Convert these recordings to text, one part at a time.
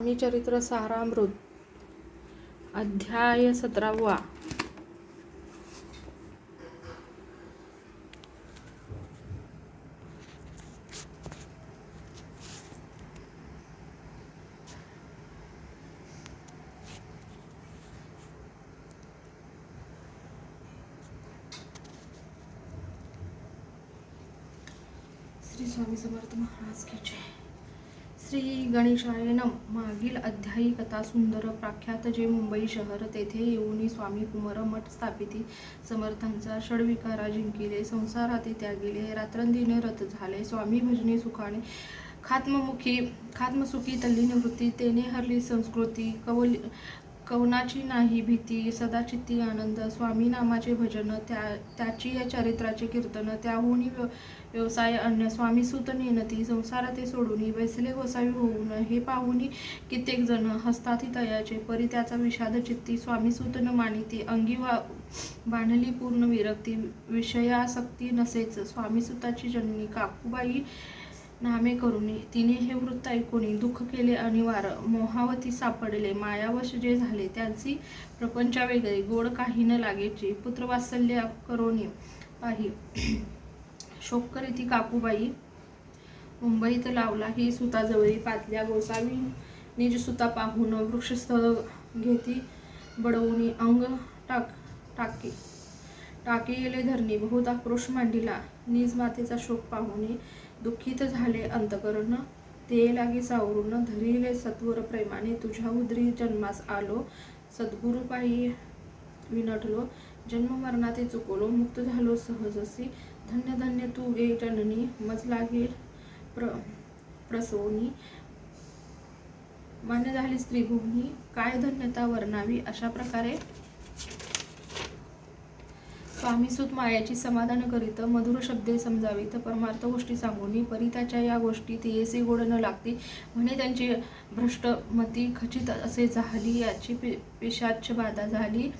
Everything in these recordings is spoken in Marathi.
स्वामी चरित्र सारामृत अध्याय 17वा। श्री स्वामी समर्थ महाराज की जय। श्री गणेशाय नम। मागील अध्यायी कथा सुंदर प्रख्यात जे मुंबई शहर तेथे येऊनी स्वामी कुमार मठ स्थापिती समर्थांचा षडविकारा जिंकिले, संसाराती त्यागिले, रात्रंदिने रत झाले, स्वामी भजने सुखाने खात्मसुखी तल्लीन वृत्ती, तेने हरली संस्कृती कवनाची नाही भीती, सदाचित्ती आनंद, स्वामी नामाचे भजन, त्याची या चरित्राचे कीर्तन, त्याहूनी व्यवसाय अन्य, स्वामी सुत नेनती, संसार ते सोडून बैसले गोसावी होऊन, हे पाहुनी कित्येक जण हसताती तयाचे, परी त्याचा विषाद चित्ती, स्वामी सुत न मानिती, अंगी बांधली पूर्ण विरक्ती, विषयासक्ती नसेच, स्वामी सुताची जननी काकूबाई नामे करुणी, तिने हे वृत्त ऐकूनी दुःख केले अनिवार, मोहावती सापडले, मायावश जे झाले, त्यांची प्रपंचा वेगळी, गोड काही न लागेची, पुत्रवात्सल्य करोनी पाही, शोक करीती काकूबाई, मुंबईत लावला ही सुताजवळी, पातल्या गोसावी निज सुता पाहून, वृक्षस्थळ घेती बडवूनी, अंग टाकी गेले धरणी, बहुत आक्रोश मांडिला, निज मातेचा शोक पाहुनी, दुःखित झाले अंतकरण, ते लागी सावरून, धरिले सत्वर प्रेमाने, तुझ्या उदरी जन्मास आलो, सद्गुरु पायी विनटलो, जन्म मरणाते चुकलो, मुक्त झालो सहजसी, धन्य धन्य तू गे जननी, मज लागे प्रसवनी, मान्य झाली स्त्रीभूमी, काय धन्यता वर्णावी. अशा प्रकारे स्वामीसुत मायाची समाधान करीत, मधुर शब्दे समजावीत, परमार्थ गोष्टी सांगूनी, परी त्याच्या या गोष्टी तेयसे गोड न लागती, म्हणे त्यांची भ्रष्टमती खचित असे झाली, याची पिशाच बाधा झाली,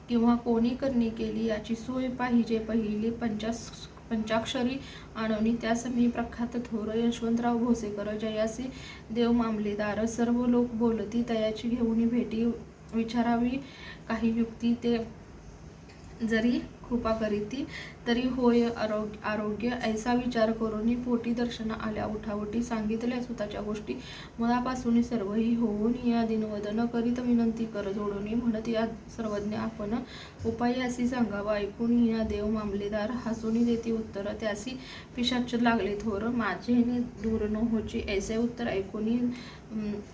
किंवा कोणी करणी केली, याची सोय पाहिजे पहिली, पंचाक्षरी आणवणी, त्यासमी प्रख्यात थोर यशवंतराव भोसेकर, जयासी देव मामलेदार, सर्व लोक बोलती, तयाची घेऊनी भेटी, विचारावी काही युक्ती, ते जरी कृपा करीती तरी होय आरोग्य, ऐसा विचार करून पोटी दर्शन आल्या उठावटी, सांगितल्या सुताच्या गोष्टी मुळापासून सर्वही होऊन, या दिनवदन करीत विनंती कर जोडून, म्हणत या सर्वज्ञ आपण उपाय असी सांगावा, ऐकून या देव मामलेदार हसून देती उत्तर, त्यासी पिशाच लागले थोर, माझे दूर न होची, ऐसे उत्तर ऐकून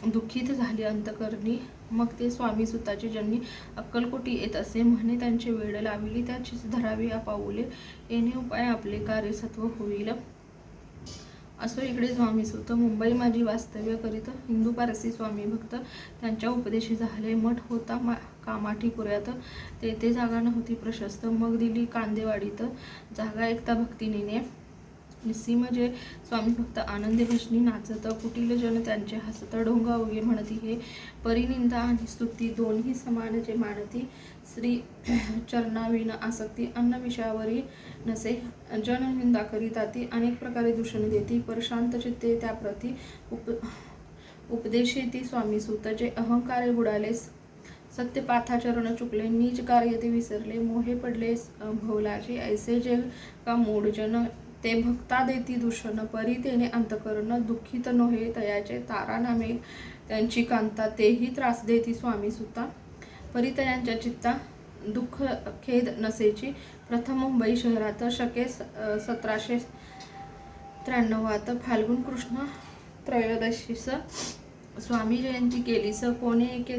दुःखित झाली अंतकरणी, मग ते स्वामी सुताचे ज्यांनी अक्कलकोटी येत असे, म्हणे त्यांचे वेळ लाविली, त्याचीच धरावी पाऊले, येणे उपाय आपले कार्य सत्व होईल. असो इकडे स्वामीसुत मुंबई माझी वास्तव्य करीत, हिंदू पारसी स्वामी भक्त त्यांच्या उपदेशी झाले, मठ होता कामाठी पुऱ्यात, तेथे जागा नव्हती प्रशस्त, मग दिली कांदेवाडीत जागा एकता भक्तिनीने, निस्सीम जे स्वामी भक्त आनंदे भजनी नाचत, कुटील जन त्यांचे हसत, ढोंगा उगे म्हणती, हे परिनिंदा आणि स्तुती दोन्ही समान जे मानती, श्री चरणाविन आसक्ती, अन्न विषयावरी नसे, जन निंदा करीताती, अनेक प्रकारे दूषण देती, परशांत चित्ते त्याप्रती उपदेशेती स्वामीसुत, जे अहंकारे बुडाले, सत्यपाथाचरण चुकले, नीच कार्य ते विसरले, मोहे पडले भवलाचे, ऐसे जे का मूढजन, ते भक्ता देती दूषण, परी तेने अंतकरण दुःखित नोहे, तयाचे तारा नामे त्यांची कांता, तेही त्रास देती स्वामीसुता, परी तयांच्या चित्ता दुःख खेद नसेची. प्रथम मुंबई शहरात शके 1793 फाल्गुन कृष्ण त्रयोदशीस स्वामी जयंती केलीस, कोणे एके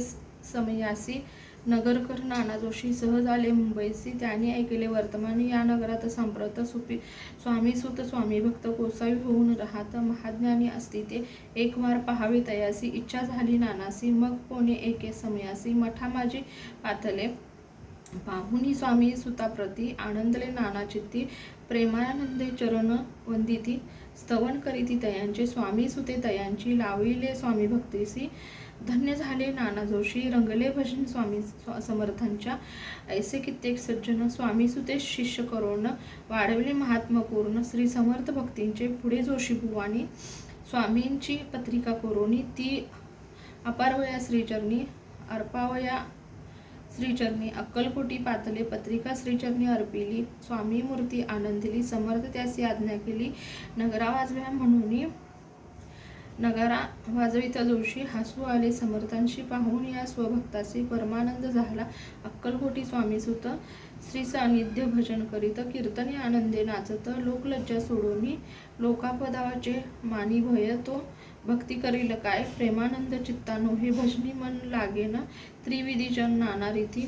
समयासी, नगरकर नाना जोशी सहज आले मुंबईसी, त्याने ऐकले वर्तमान, या नगरात संप्रत स्वामीसुत स्वामी भक्त गोसावी होऊन राहत, महाज्ञानी असती ते, एक वार पहावे तयासी, इच्छा झाली नानासी, मग कोणे एके समयासी, मठा माझी पाथले, पाहुनी स्वामी सुताप्रती, आनंदले नाना चित्ती, प्रेमानंदे चरण वंदिती, स्तवन करीती तयांचे, स्वामी सुते तयांची, लाविले स्वामी भक्तीसी, धन्य झाले नाना जोशी, रंगले भजन स्वामी समर्थांच्या, ऐसे कित्येक सज्जन स्वामी सुते शिष्य करून, वाढवले महात्म पूर्ण, श्री समर्थ भक्तींचे, पुढे जोशी बुवानी स्वामींची पत्रिका करोनी, ती अपारवया श्रीचरणी अर्पावया श्रीचरणी अक्कलकोटी पातले पत्रिका श्रीचरणी अर्पिली स्वामी मूर्ती आनंदिली समर्थ त्यासी आज्ञा केली नगरा वाजव्या म्हणून नगारा वाजविता जोशी हसू आले समर्थांशी पाहून या स्वभक्तासी परमानंद झाला अक्कलकोटी स्वामीसुत श्री सानिध्य भजन करीत कीर्तने आनंदे नाचत लोकलज्जा सोडून लोकापदाचे मानी भय तो भक्ती करील काय प्रेमानंद चित्तानो हे भजनी मन लागेन त्रिविधी जन नाना रीती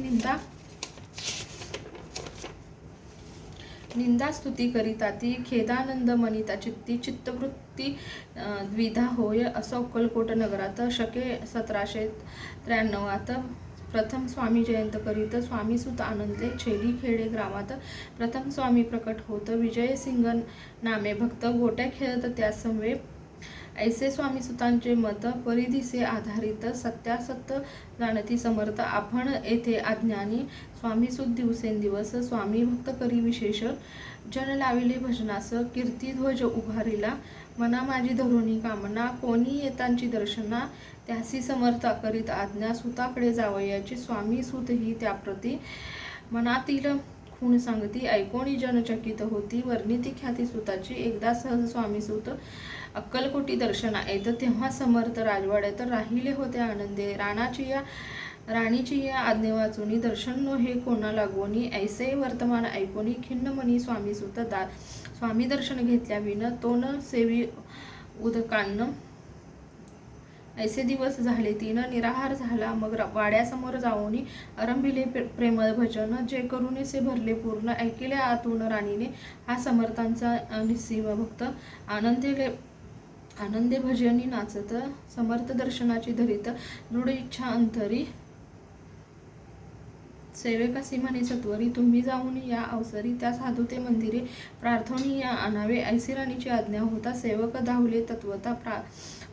निंदा स्तुती करिता ती खेदानंद मनिता चित्ती चित्तवृत्ती द्विधा होय असं अक्कलकोट नगरात शके 1793 प्रथम स्वामी जयंत करीत स्वामीसुत आनंदले छेली खेडे ग्रामात प्रथम स्वामी प्रकट होत विजयसिंग नामे भक्त गोट्या खेळत त्या समवे ऐसे स्वामीसुतांचे मत परिधिसे आधारित सत्यासत्य जाणती समर्थ आपण येथे अज्ञानी स्वामीसुत दिवसेंदिवस स्वामी भक्त करी विशेष जन लाविले भजनास कीर्तिध्वज उभारिला मना माझी धरुणी कामना कोणी येतांची दर्शना त्यासी समर्थ करीत आज्ञा सुताकडे जावयाची स्वामी सुत ही त्याप्रती मनातील खूण सांगती ऐकोणी जनचकित होती वर्णिती ख्याती सुताची एकदा सहज स्वामीसुत अक्कलकोटी दर्शना येत तेव्हा समर्थ राजवाड्यात राहिले होते आनंदे राणीची या आज्ञे वाचुनी दर्शन नो हे कोणा लागोनी ऐसे वर्तमान ऐकोनी खिन्न मनी स्वामीसुत स्वामी दर्शन घेतल्या विन तो न सेवी उदकान्न ऐसे दिवस झाले तिनं निराहार झाला मग वाड्यासमोर जाऊनी आरंभिले प्रेमळ भजन जे करुणेसे भरले पूर्ण ऐकिले आतून राणीने हा समर्थांचा निस्सीम भक्त आनंदे भजनी नाचत समर्थ दर्शनाची धरीत दृढ इच्छा अंतरी सेवेकासी म्हणे सत्वरी तुम्ही जाऊन या अवसरी त्या साधू ते मंदिरे प्रार्थनीय आणावे ऐसी राणीची आज्ञा होता सेवक धावले तत्वता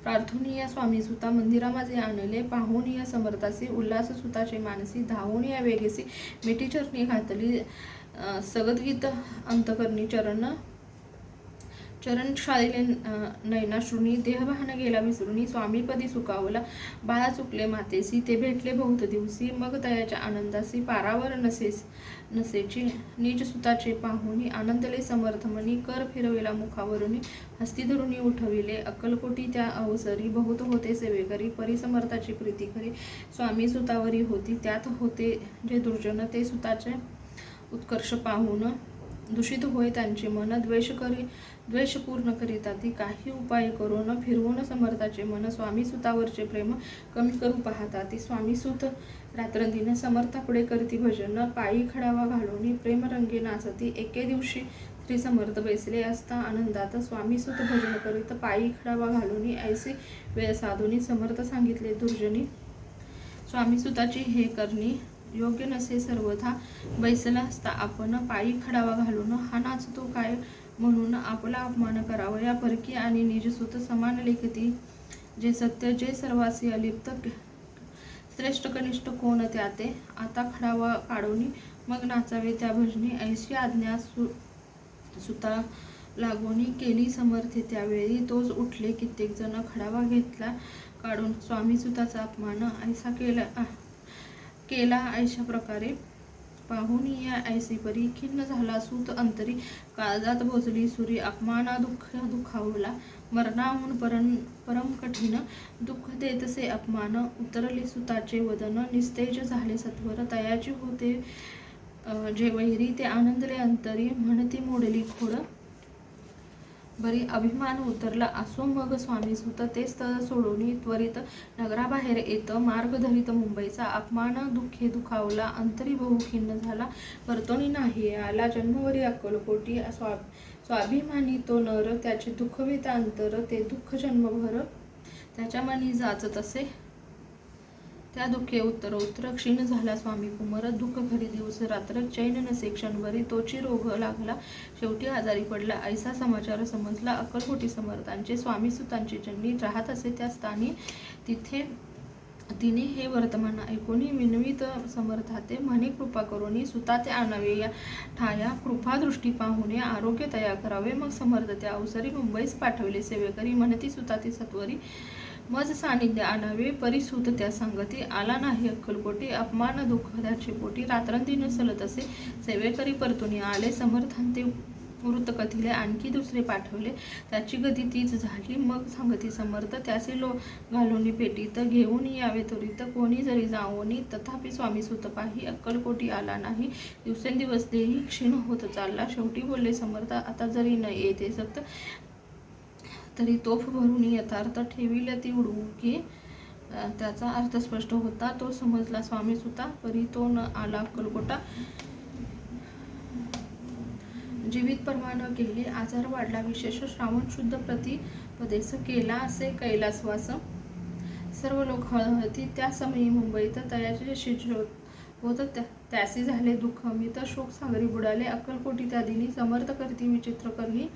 प्रार्थनीय स्वामीसुता मंदिरा माझे आणले पाहून या समर्थासी उल्हास सुताचे मानसी धावून या वेगेसी मिठी चरणी घातली सगतगीत अंतकरणी चरण शाळेले नयनाश्रुनी देहभान गेला विसरुनी स्वामीपदी सुखावला बाळा चुकले मातेसी ते भेटले बहुत दिवसी मग तयाच्या आनंदासी पारावर नसेची निज सुताचे पाहुनी आनंदले समर्थमनी कर फिरविला मुखावरुनी हस्ती धरुनी उठविले अक्कलकोटी त्या अवसरी बहुत होते सेवेकरी परिसमर्थाची प्रीती करी स्वामी सुतावरी होती त्यात होते जे दुर्जन ते सुताचे उत्कर्ष पाहून दूषित होय त्यांचे मन द्वेष पूर्ण करिता ती काही उपाय करून फिरवून समर्थाचे मन स्वामीसुतावरचे प्रेम कमी करू पाहता ती स्वामीसुत रात्रंदिन समर्थापुढे करती भजन पायी खडावा घालून प्रेमरंगी नाचती एके दिवशी श्री समर्थ बैसले असता आनंदात स्वामीसुत भजन करीत पायी खडावा घालून ऐसे वेळ साधूनी समर्थ सांगितले दुर्जनी स्वामीसुताची हे करणी योग्य नसे सर्वथा बैसला असता आपण पायी खडावा घालून हा नाचतो काय म्हणून आपला अपमान करावा या परकी आणि निजसुत समान लेखती जे सत्य जे सर्वासी अलिप्त श्रेष्ठ कनिष्ठ कोण त्याते आता खडावा काढून मग नाचावे त्या भजनी ऐशी आज्ञा सुता लागोनी केली समर्थे त्यावेळी तोच उठले कित्येक जण खडावा घेतला काढून स्वामीसुताचा अपमान ऐसा केला ऐशा प्रकारे पाहून या ऐसी परी खिन्न झाला सूत अंतरी काळजात भोजली सुरी अपमाना दुखावला मरणाहून परम कठीण दुःख देतसे अपमान उतरले सुताचे वदन निस्तेज झाले सत्वर तयाची होते जे वैरी ते आनंदले अंतरी म्हणती मोडली खोड बरी अभिमान उतरला असो मग स्वामीसुत ते स्थळ सोडून त्वरित नगराबाहेर येत मार्ग धरित मुंबईचा अपमान दुःखे दुखावला अंतरी बहु खिन्न झाला परतोनी नाही आला जन्मवरी अक्कलकोटी स्वाभिमानी तो नर त्याचे दुःखवित अंतर ते दुःख जन्मभर त्याच्या मनी जाचत असे त्या दुःखे उत्तर क्षीण झाला स्वामी कुमार दुःख घरी दिवस रात्र चैन नसे क्षणभरी तोची रोग लागला शेवटी आजारी पडला ऐसा समाचार समजला अक्कलकोटी समर्थांचे स्वामीसुतांचे जन्मी राहत असे त्या स्थानी तिने हे वर्तमान ऐकोनी विनवित समर्थाते म्हणे कृपा करोनी सुता ते आणावे या ठाया कृपा दृष्टी पाहुणे आरोग्य तयार करावे मग समर्थ त्या अवसरी मुंबईस पाठवले सेवेकरी म्हणती सुता ती सत्वरी मज सानिध्य आणावे परिसूत त्या सांगती आला नाही अक्कलकोटी अपमान दुःख त्याचे पोटी रात्रंदिन सलत असे सेवेकरी परतुनी आले समर्थांते वृत्त कथिले आणखी दुसरे पाठवले त्याची गती तीच झाली मग सांगती समर्थ त्याचे लो घालून पेटीत घेऊन यावे त्वरित कोणी जरी जावोनी तथापि स्वामी सुत पाही अक्कलकोटी आला नाही दिवसेंदिवस देही क्षीण होत चालला शेवटी बोलले समर्थ आता जरी न येते सक्त तरी तोफ भरून यथार्थ ठेविल ती उडवू की त्याचा अर्थ स्पष्ट होता तो समजला स्वामी सुता परी तो न आला अक्कलकोटा जीवित परवा न केली आजार वाढला विशेष श्रावण शुद्ध प्रतिपदेस केला असे कैलासवास सर्व लोक हळहळती त्या समयी मुंबईत तयाचे शिजोत होत त्यासी झाले दुःख मित शोक सागरी बुडाले अक्कलकोटी त्या दिनी समर्थ करती विचित्र करणी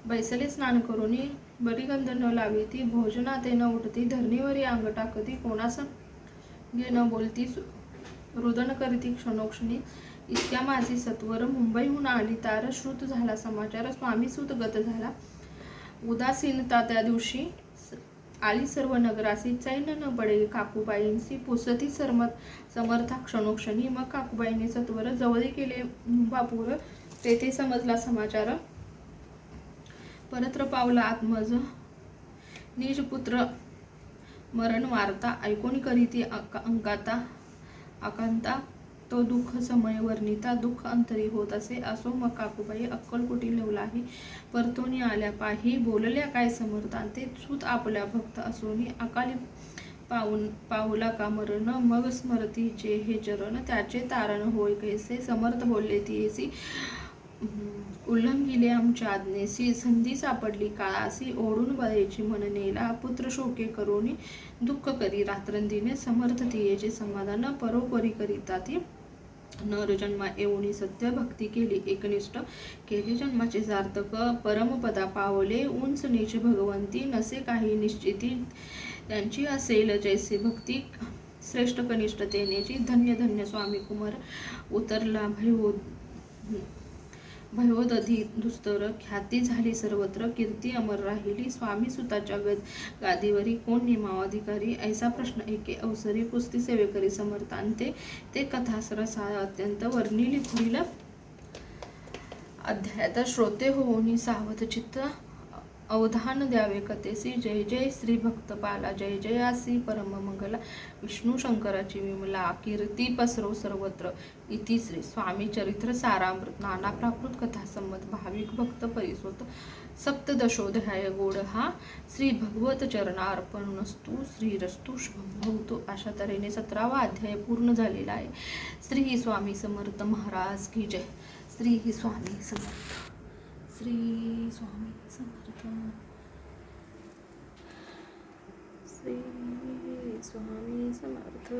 बैसले स्नान करूनी बरी गंध न लावी ती भोजनाते न उठती धरणीवरी अंग टाकती कोणास गे न बोलती रुदन करीती क्षणोक्षणी इतक्या माझी सत्वर मुंबईहून आली तार श्रुत झाला समाचार स्वामी सुत गत झाला उदासीनता त्या दिवशी आली सर्व नगरासी चैन न पडे काकूबाईंची पुसती समर्था क्षणोक्षणी मग काकूबाईंनी सत्वर जवळी केले बापूर तेथे समजला समाचार परत्र पावला आत्मज निज पुत्र मरण वार्ता ऐकून करीती अंकाता आकांता तो दुःख समय वर्णिता दुःख अंतरी होत असे असो मग काकूबाई अक्कलकोटी लवलाही परतोनी आल्या पाही बोलल्या काय समर्थांते सूत आपल्या भक्त असोनी अकाली पावला का मरण मग स्मरतीचे हे चरण त्याचे तारण होय कैसे समर्थ बोलले तीसी उल्लंघिले आमच्या आज्ञेसी संधी सापडली काळासी ओढून बळेची म्हणनेला पुत्र शोके करोनी दुःख करी रात्रंदिने समर्थ तियेचे समाधान परोपरी करिता ती नर जन्मा येऊनी सत्य भक्ती केली एकनिष्ठ केले जन्माचे सार्थक परमपदा पावले उंच नीच भगवंती नसे काही निश्चिती त्यांची असेल जैसे भक्ती श्रेष्ठ कनिष्ठ तेनेची धन्य धन्य स्वामी कुमार उतरला भयोदधी दुस्तर ख्याती झाली सर्वत्र कीर्ती अमर राहिली स्वामी सुताच्या गादीवरी कोण निमावाधिकारी ऐसा प्रश्न एके अवसरी पुस्ती सेवेकरी समर्थांते ते कथासरसाळ अत्यंत वर्णिली पुढील अध्यायात श्रोते होऊनी सावध चित्त अवधान द्यावे कथेसी जय जय श्री भक्तपाला जय जयासी परममंगला विष्णू शंकराची विमला कीर्ती पसरो सर्वत्र इति श्री स्वामी चरित्र सारामृत नाना प्राकृत कथा संमत भाविक भक्त परिसोत सप्तदशोध्याय गोड हा श्री भगवत चरणार्पणस्तु श्रीरस्तु शुभम भवतु अशा तऱ्हेने 17वा अध्याय पूर्ण झालेला आहे. श्री स्वामी समर्थ महाराज की जय. श्री स्वामी समर्थ. श्री स्वामी समर्थ. श्री स्वामी समर्थ.